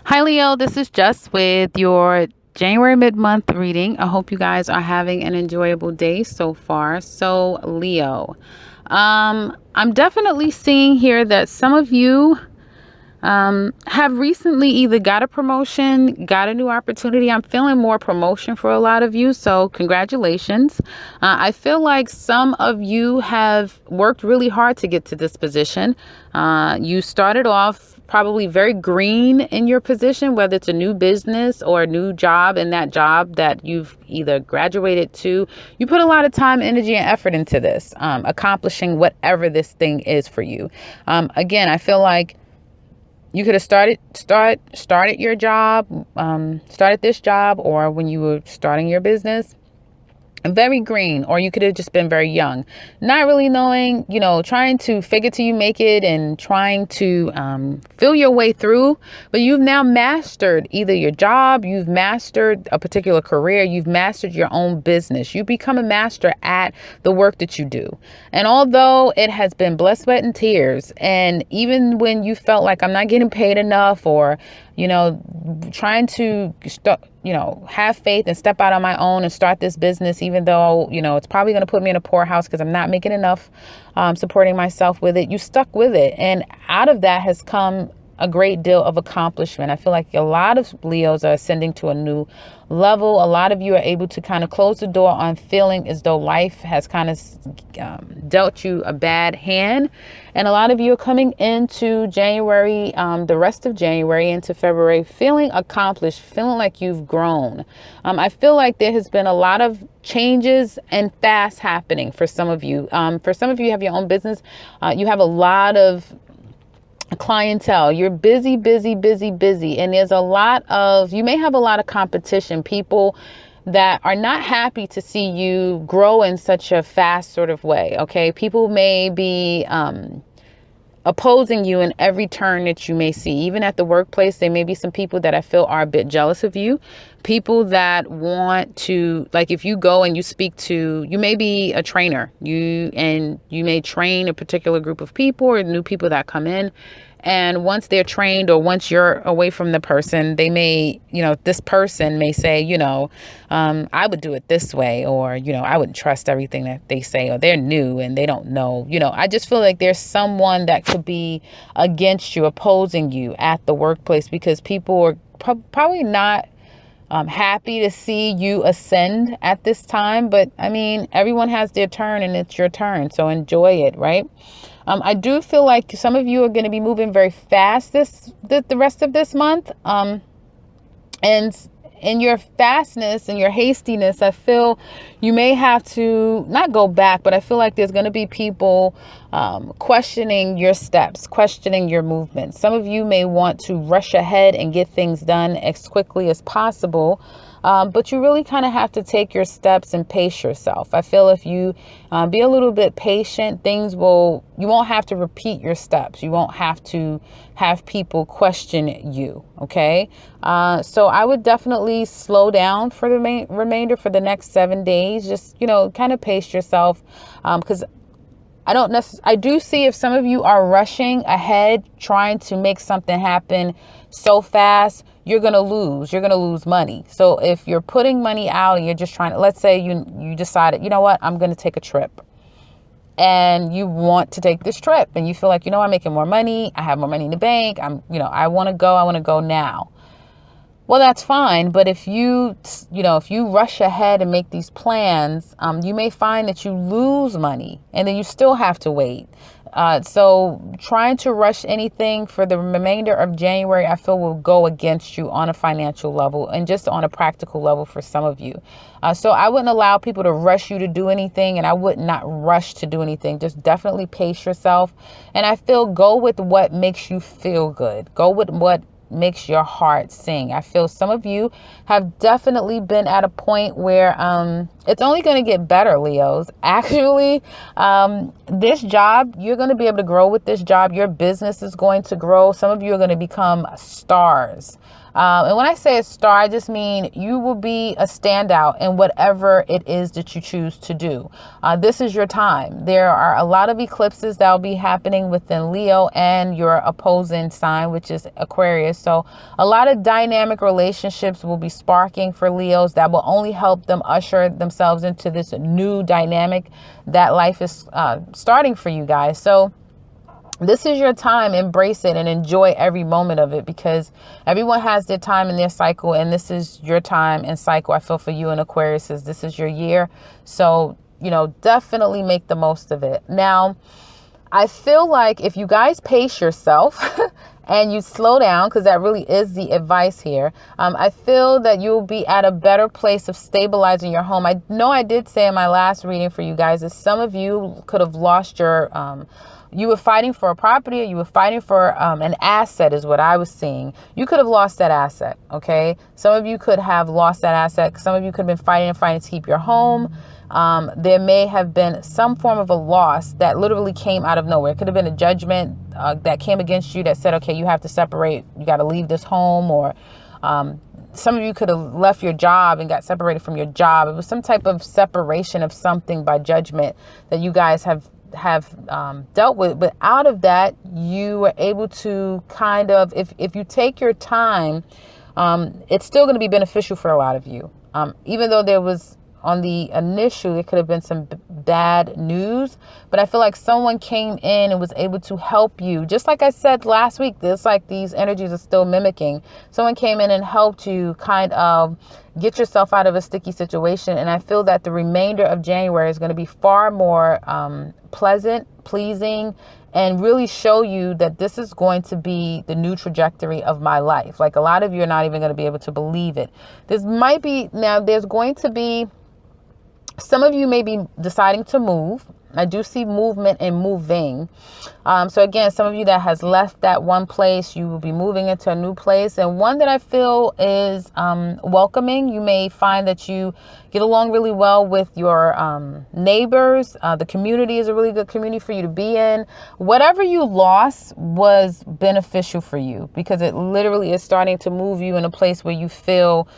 Hi, Leo. This is Jess with your January mid-month reading. I hope you guys are having an enjoyable day so far. So, Leo, I'm definitely seeing here that some of you have recently either got a promotion, got a new opportunity. I'm feeling more promotion for a lot of you, so congratulations. I feel like some of you have worked really hard to get to this position. You started off probably very green in your position, whether it's a new business or a new job, and that job that you've either graduated to. You put a lot of time, energy, and effort into this, accomplishing whatever this thing is for you. Again, I feel like you could have started your job, started this job, or when you were starting your business, very green, or you could have just been very young, not really knowing, trying to fake it till you make it and trying to feel your way through. But you've now mastered either your job, you've mastered a particular career, you've mastered your own business. You become a master at the work that you do. And although it has been blood, sweat, and tears, and even when you felt like I'm not getting paid enough, or trying to have faith and step out on my own and start this business, even though, it's probably going to put me in a poorhouse because I'm not making enough supporting myself with it. You stuck with it. And out of that has come a great deal of accomplishment. I feel like a lot of Leos are ascending to a new level. A lot of you are able to kind of close the door on feeling as though life has kind of dealt you a bad hand. And a lot of you are coming into January, the rest of January into February, feeling accomplished, feeling like you've grown. I feel like there has been a lot of changes and fast happening for some of you. For some of you have your own business. You have a lot of clientele. You're busy. And there's you may have a lot of competition, people that are not happy to see you grow in such a fast sort of way. Okay. People may be, opposing you in every turn that you may see. Even at the workplace, there may be some people that I feel are a bit jealous of you. People that want to, like, if you go and you speak to, you may be a trainer, you may train a particular group of people or new people that come in. And once they're trained, or once you're away from the person, they may, this person may say, I would do it this way, or, I wouldn't trust everything that they say, or they're new and they don't know. I just feel like there's someone that could be against you, opposing you at the workplace, because people are probably not happy to see you ascend at this time. But I mean, everyone has their turn and it's your turn. So enjoy it, right? I do feel like some of you are going to be moving very fast the rest of this month. And in your fastness and your hastiness, I feel you may have to not go back, but I feel like there's going to be people questioning your steps, questioning your movements. Some of you may want to rush ahead and get things done as quickly as possible. But you really kind of have to take your steps and pace yourself. I feel if you be a little bit patient, you won't have to repeat your steps. You won't have to have people question you. Okay. So I would definitely slow down for the remainder for the next 7 days. Just, kind of pace yourself. Because I do see if some of you are rushing ahead, trying to make something happen so fast, you're going to lose money. So if you're putting money out and you're just trying to, let's say you decided, you know what, I'm going to take a trip, and you want to take this trip and you feel like, I'm making more money. I have more money in the bank. I want to go now. Well, that's fine. But if you rush ahead and make these plans, you may find that you lose money and then you still have to wait. So trying to rush anything for the remainder of January, I feel will go against you on a financial level and just on a practical level for some of you. So I wouldn't allow people to rush you to do anything, and I would not rush to do anything. Just definitely pace yourself. And I feel go with what makes you feel good. Go with what makes your heart sing. I feel some of you have definitely been at a point where it's only going to get better, Leos. Actually, this job, you're going to be able to grow with this job. Your business is going to grow. Some of you are going to become stars. And when I say a star, I just mean you will be a standout in whatever it is that you choose to do. This is your time. There are a lot of eclipses that will be happening within Leo and your opposing sign, which is Aquarius. So a lot of dynamic relationships will be sparking for Leos that will only help them usher themselves into this new dynamic that life is starting for you guys. So this is your time. Embrace it and enjoy every moment of it, because everyone has their time in their cycle, and this is your time and cycle. I feel for you in Aquarius, this is your year. So, definitely make the most of it. Now, I feel like if you guys pace yourself and you slow down, because that really is the advice here, I feel that you'll be at a better place of stabilizing your home. I know I did say in my last reading for you guys that some of you could have lost your you were fighting for a property, or you were fighting for an asset is what I was seeing. You could have lost that asset, okay? Some of you could have lost that asset. Some of you could have been fighting to keep your home. There may have been some form of a loss that literally came out of nowhere. It could have been a judgment that came against you that said, okay, you have to separate. You got to leave this home. Or some of you could have left your job and got separated from your job. It was some type of separation of something by judgment that you guys have dealt with. But out of that, you were able to kind of, if you take your time, it's still going to be beneficial for a lot of you. Even though there was, on the initial, it could have been some bad news, but I feel like someone came in and was able to help you. Just like I said last week, it's like these energies are still mimicking. Someone came in and helped you kind of get yourself out of a sticky situation. And I feel that the remainder of January is going to be far more pleasant, pleasing, and really show you that this is going to be the new trajectory of my life. Like, a lot of you are not even going to be able to believe it. There's going to be, some of you may be deciding to move. I do see movement and moving. So again, some of you that has left that one place, you will be moving into a new place, and one that I feel is welcoming. You may find that you get along really well with your neighbors. The community is a really good community for you to be in. Whatever you lost was beneficial for you, because it literally is starting to move you in a place where you feel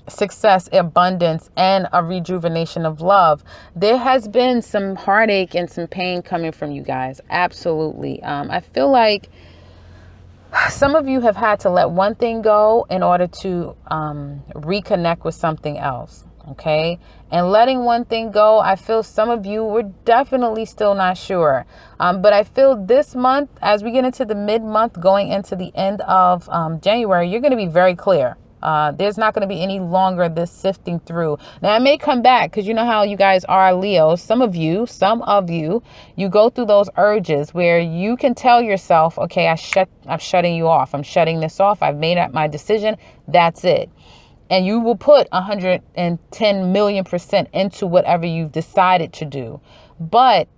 success, abundance, and a rejuvenation of love. There has been some heartache and some pain coming from you guys. Absolutely. I feel like some of you have had to let one thing go in order to reconnect with something else. Okay. And letting one thing go, I feel some of you were definitely still not sure. But I feel this month, as we get into the mid-month going into the end of January, you're going to be very clear. There's not going to be any longer this sifting through. Now, I may come back, because you know how you guys are, Leo. Some of you, you go through those urges where you can tell yourself, okay, I'm shutting you off. I'm shutting this off. I've made up my decision. That's it. And you will put 110 million% into whatever you've decided to do. But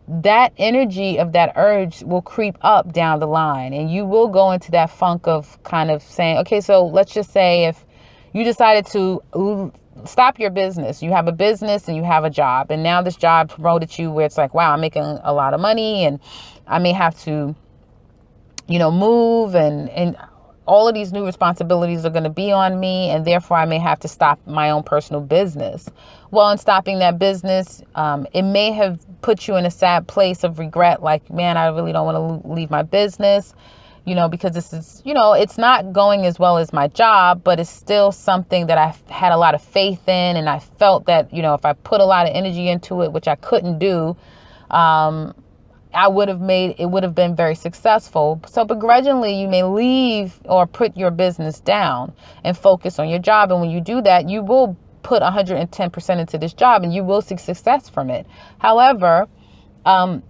that energy of that urge will creep up down the line, and you will go into that funk of kind of saying, okay, so let's just say if you decided to stop your business, you have a business and you have a job, and now this job promoted you where it's like, wow, I'm making a lot of money, and I may have to, move, and all of these new responsibilities are going to be on me, and therefore I may have to stop my own personal business. Well, in stopping that business, it may have put you in a sad place of regret, like, man, I really don't want to leave my business, because this is, it's not going as well as my job, but it's still something that I had a lot of faith in, and I felt that, if I put a lot of energy into it, which I couldn't do, it would have been very successful. So begrudgingly, you may leave or put your business down and focus on your job. And when you do that, you will put 110% into this job, and you will see success from it. However, down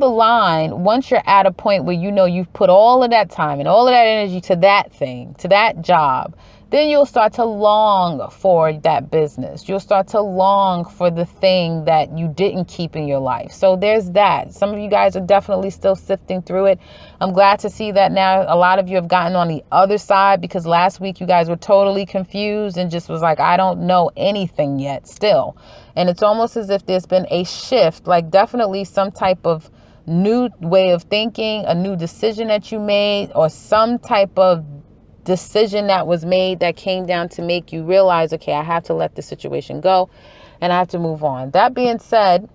the line, once you're at a point where you've put all of that time and all of that energy to that thing, to that job, then you'll start to long for that business. You'll start to long for the thing that you didn't keep in your life. So there's that. Some of you guys are definitely still sifting through it. I'm glad to see that now a lot of you have gotten on the other side, because last week you guys were totally confused and just was like, I don't know anything yet still. And it's almost as if there's been a shift, like definitely some type of new way of thinking, a new decision that you made, or some type of decision that was made that came down to make you realize, okay, I have to let the situation go and I have to move on. That being said,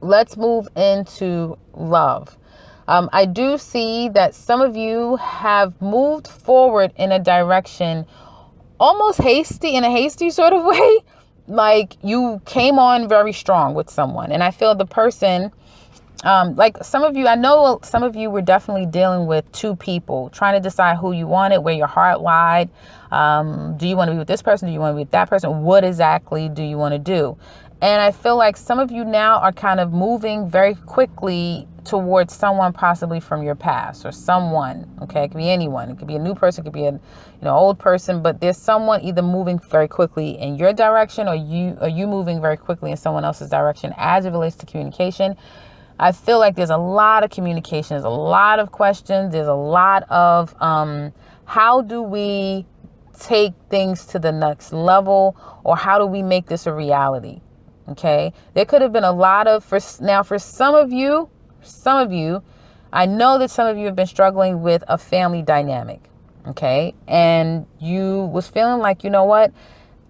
let's move into love. I do see that some of you have moved forward in a direction almost hasty, in a hasty sort of way. Like you came on very strong with someone. And I feel the person, like some of you, I know some of you were definitely dealing with two people, trying to decide who you wanted, where your heart lied. Do you want to be with this person? Do you want to be with that person? What exactly do you want to do? And I feel like some of you now are kind of moving very quickly towards someone possibly from your past, or someone, okay? It could be anyone. It could be a new person, it could be a old person, but there's someone either moving very quickly in your direction, or you moving very quickly in someone else's direction as it relates to communication. I feel like there's a lot of communication, there's a lot of questions, there's a lot of how do we take things to the next level, or how do we make this a reality? Okay, there could have been a lot of, for some of you, I know that some of you have been struggling with a family dynamic. Okay, and you was feeling like, you know what,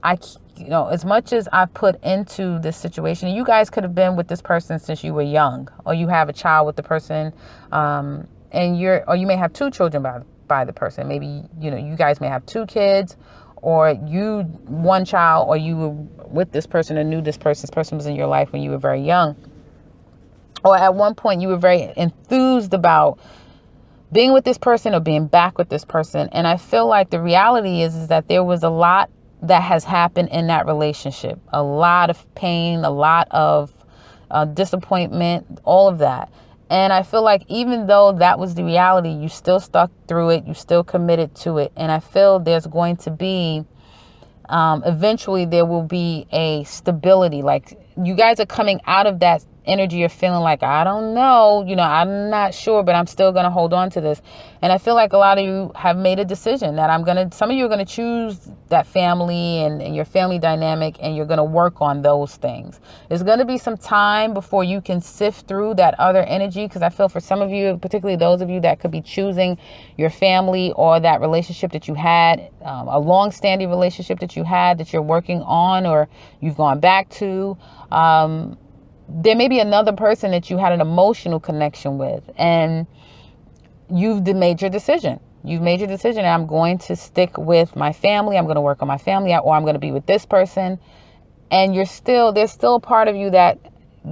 as much as I put into this situation, you guys could have been with this person since you were young, or you have a child with the person, or you may have two children by the person. Maybe, you guys may have two kids, or you one child, or you were with this person and knew this person was in your life when you were very young. Or at one point you were very enthused about being with this person or being back with this person. And I feel like the reality is that there was a lot that has happened in that relationship. A lot of pain, a lot of disappointment, all of that. And I feel like even though that was the reality, you still stuck through it. You still committed to it. And I feel there's going to be, eventually there will be a stability. Like you guys are coming out of that energy of feeling like, I don't know, I'm not sure, but I'm still going to hold on to this. And I feel like a lot of you have made a decision that some of you are going to choose that family and your family dynamic, and you're going to work on those things. There's going to be some time before you can sift through that other energy, because I feel for some of you, particularly those of you that could be choosing your family or that relationship that you had, a long-standing relationship that you had that you're working on or you've gone back to, there may be another person that you had an emotional connection with, and you've made your decision. You've made your decision. I'm going to stick with my family. I'm going to work on my family, or I'm going to be with this person. And there's still a part of you that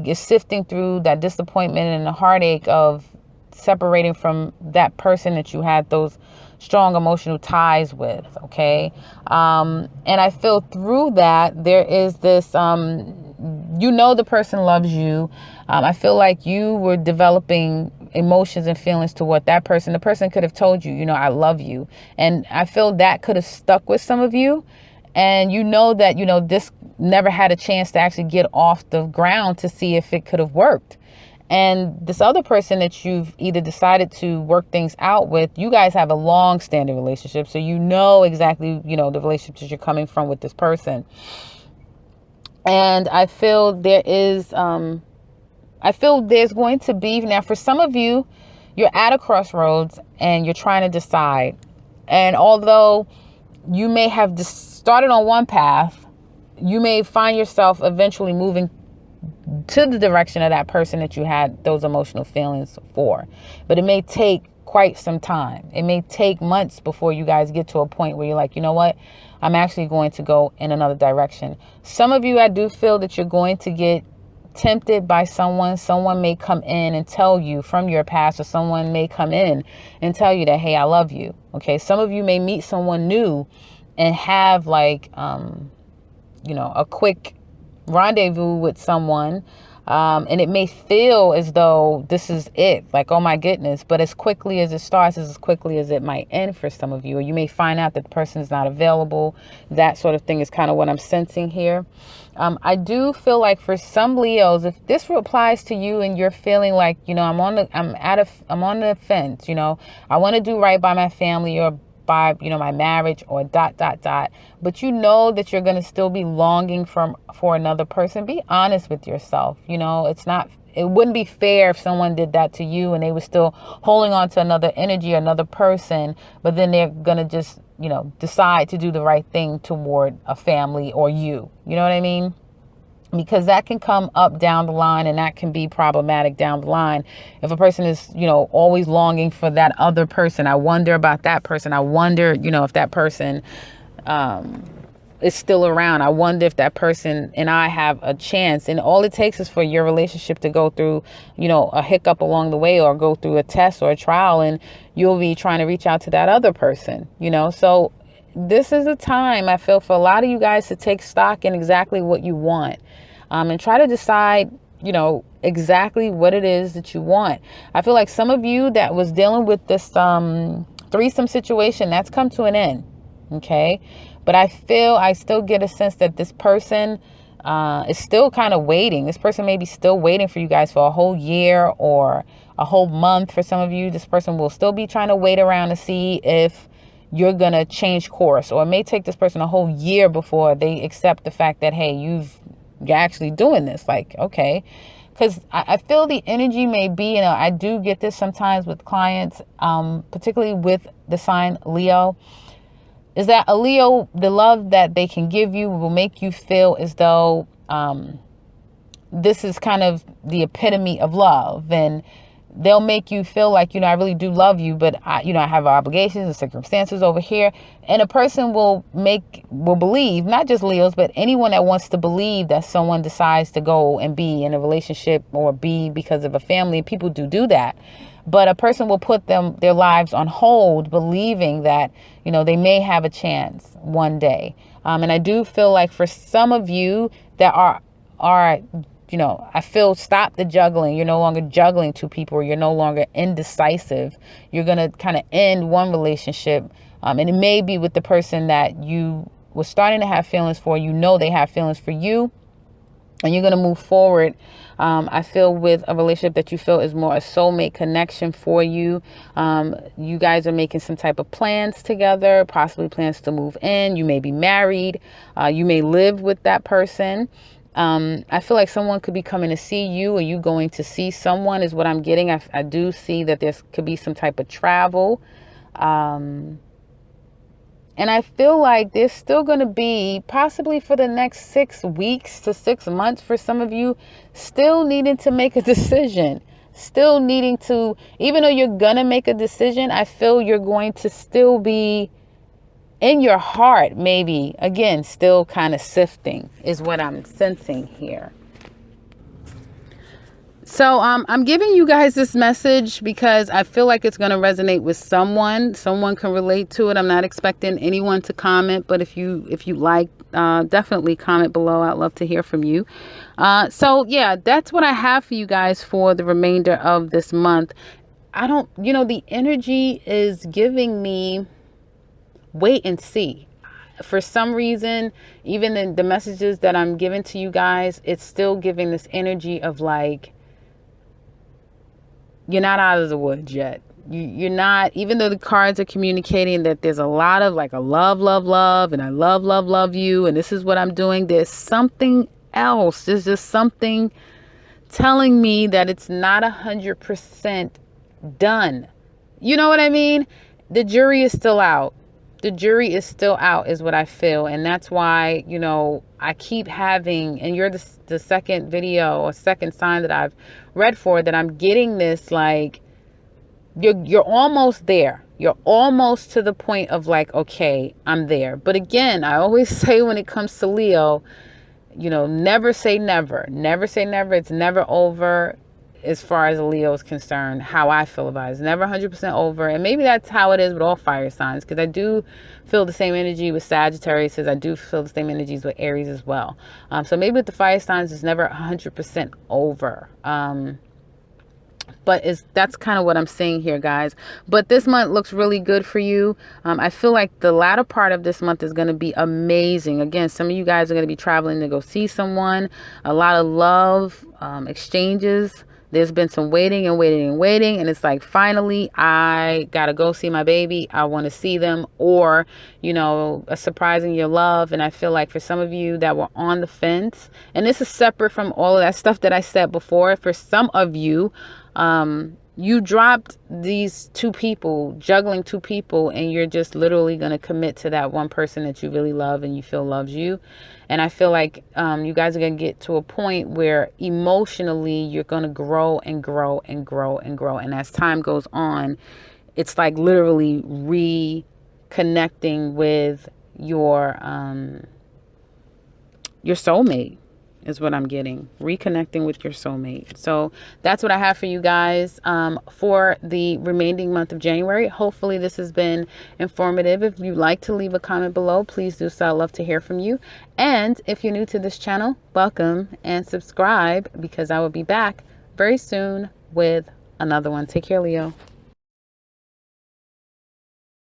is sifting through that disappointment and the heartache of separating from that person that you had those strong emotional ties with. Okay. And I feel through that there is this, the person loves you. I feel like you were developing emotions and feelings toward that person. The person could have told you, I love you. And I feel that could have stuck with some of you. And that, this never had a chance to actually get off the ground to see if it could have worked. And this other person that you've either decided to work things out with, you guys have a long-standing relationship. So exactly, the relationships you're coming from with this person. And I feel there's going to be, now for some of you, you're at a crossroads and you're trying to decide. And although you may have started on one path, you may find yourself eventually moving to the direction of that person that you had those emotional feelings for. But it may take quite some time. It may take months before you guys get to a point where you're like, you know what? I'm actually going to go in another direction. Some of you, I do feel that you're going to get tempted by someone. Someone may come in and tell you from your past, or someone may come in and tell you that, hey, I love you. Okay. Some of you may meet someone new and have like, a quick rendezvous with someone. And it may feel as though this is it, like, oh my goodness, but as quickly as it starts is as quickly as it might end for some of you. Or you may find out that the person is not available. That sort of thing is kind of what I'm sensing here. I do feel like for some Leos, if this applies to you and you're feeling like, I'm on the fence, I want to do right by my family or by, my marriage or ... but that you're going to still be longing for another person. Be honest with yourself. It wouldn't be fair if someone did that to you and they were still holding on to another energy, another person, but then they're going to just, decide to do the right thing toward a family or you. You know what I mean? because that can come up down the line, and that can be problematic down the line. If a person is, always longing for that other person, I wonder about that person. I wonder, if that person is still around. I wonder if that person and I have a chance. And all it takes is for your relationship to go through, a hiccup along the way, or go through a test or a trial, and you'll be trying to reach out to that other person, So this is a time, I feel, for a lot of you guys to take stock in exactly what you want, and try to decide, exactly what it is that you want. I feel like some of you that was dealing with this threesome situation, that's come to an end. Okay. But I still get a sense that this person is still kind of waiting. This person may be still waiting for you guys for a whole year or a whole month. For some of you, this person will still be trying to wait around to see if you're going to change course. Or it may take this person a whole year before they accept the fact that, hey, you're actually doing this. Like, okay. Because I feel the energy may be, I do get this sometimes with clients, particularly with the sign Leo, is that a Leo, the love that they can give you will make you feel as though this is kind of the epitome of love. And they'll make you feel like, I really do love you, but I have obligations and circumstances over here. And a person will believe, not just Leos, but anyone that wants to believe that someone decides to go and be in a relationship or be because of a family. People do that. But a person will put their lives on hold, believing that, they may have a chance one day. And I do feel like for some of you that are, I feel, stop the juggling. You're no longer juggling two people, or you're no longer indecisive. You're going to kind of end one relationship. And it may be with the person that you were starting to have feelings for. They have feelings for you. And you're going to move forward, I feel, with a relationship that you feel is more a soulmate connection for you. You guys are making some type of plans together, possibly plans to move in. You may be married. You may live with that person. I feel like someone could be coming to see you, or you going to see someone is what I'm getting. I do see that there could be some type of travel. And I feel like there's still going to be, possibly for the next 6 weeks to 6 months, for some of you, still needing to make a decision. Still needing to, even though you're going to make a decision, I feel you're going to still be in your heart, maybe, again, still kind of sifting is what I'm sensing here. So I'm giving you guys this message because I feel like it's going to resonate with someone. Someone can relate to it. I'm not expecting anyone to comment, but if you like, definitely comment below. I'd love to hear from you. So yeah, that's what I have for you guys for the remainder of this month. The energy is giving me wait and see. For some reason, even in the messages that I'm giving to you guys, it's still giving this energy of like, you're not out of the woods yet. You're not, even though the cards are communicating that there's a lot of like a love, and I love you, and this is what I'm doing. There's something else. There's just something telling me that it's not 100% done. You know what I mean? The jury is still out. The jury is still out is what I feel. And that's why, I keep having, and you're the second video or second sign that I've read for, that I'm getting this, like, you're almost there. You're almost to the point of like, okay, I'm there. But again, I always say when it comes to Leo, never say never. Never say never. It's never over. As far as Leo is concerned, how I feel about it. It's never 100% over. And maybe that's how it is with all fire signs, because I do feel the same energy with Sagittarius as I do feel the same energies with Aries as well. So maybe with the fire signs, it's never 100% over. But that's kind of what I'm saying here, guys. But this month looks really good for you. I feel like the latter part of this month is going to be amazing. Again, some of you guys are going to be traveling to go see someone. A lot of love exchanges. There's been some waiting. And it's like, finally, I got to go see my baby. I want to see them. Or, a surprising your love. And I feel like for some of you that were on the fence, and this is separate from all of that stuff that I said before, for some of you, you dropped these two people, juggling two people, and you're just literally going to commit to that one person that you really love and you feel loves you. And I feel like you guys are going to get to a point where emotionally you're going to grow and grow and grow and grow. And as time goes on, it's like literally reconnecting with your soulmate is what I'm getting. Reconnecting with your soulmate. So that's what I have for you guys for the remaining month of January. Hopefully this has been informative. If you'd like to leave a comment below, please do so. I'd love to hear from you. And if you're new to this channel, welcome and subscribe, because I will be back very soon with another one. Take care, Leo.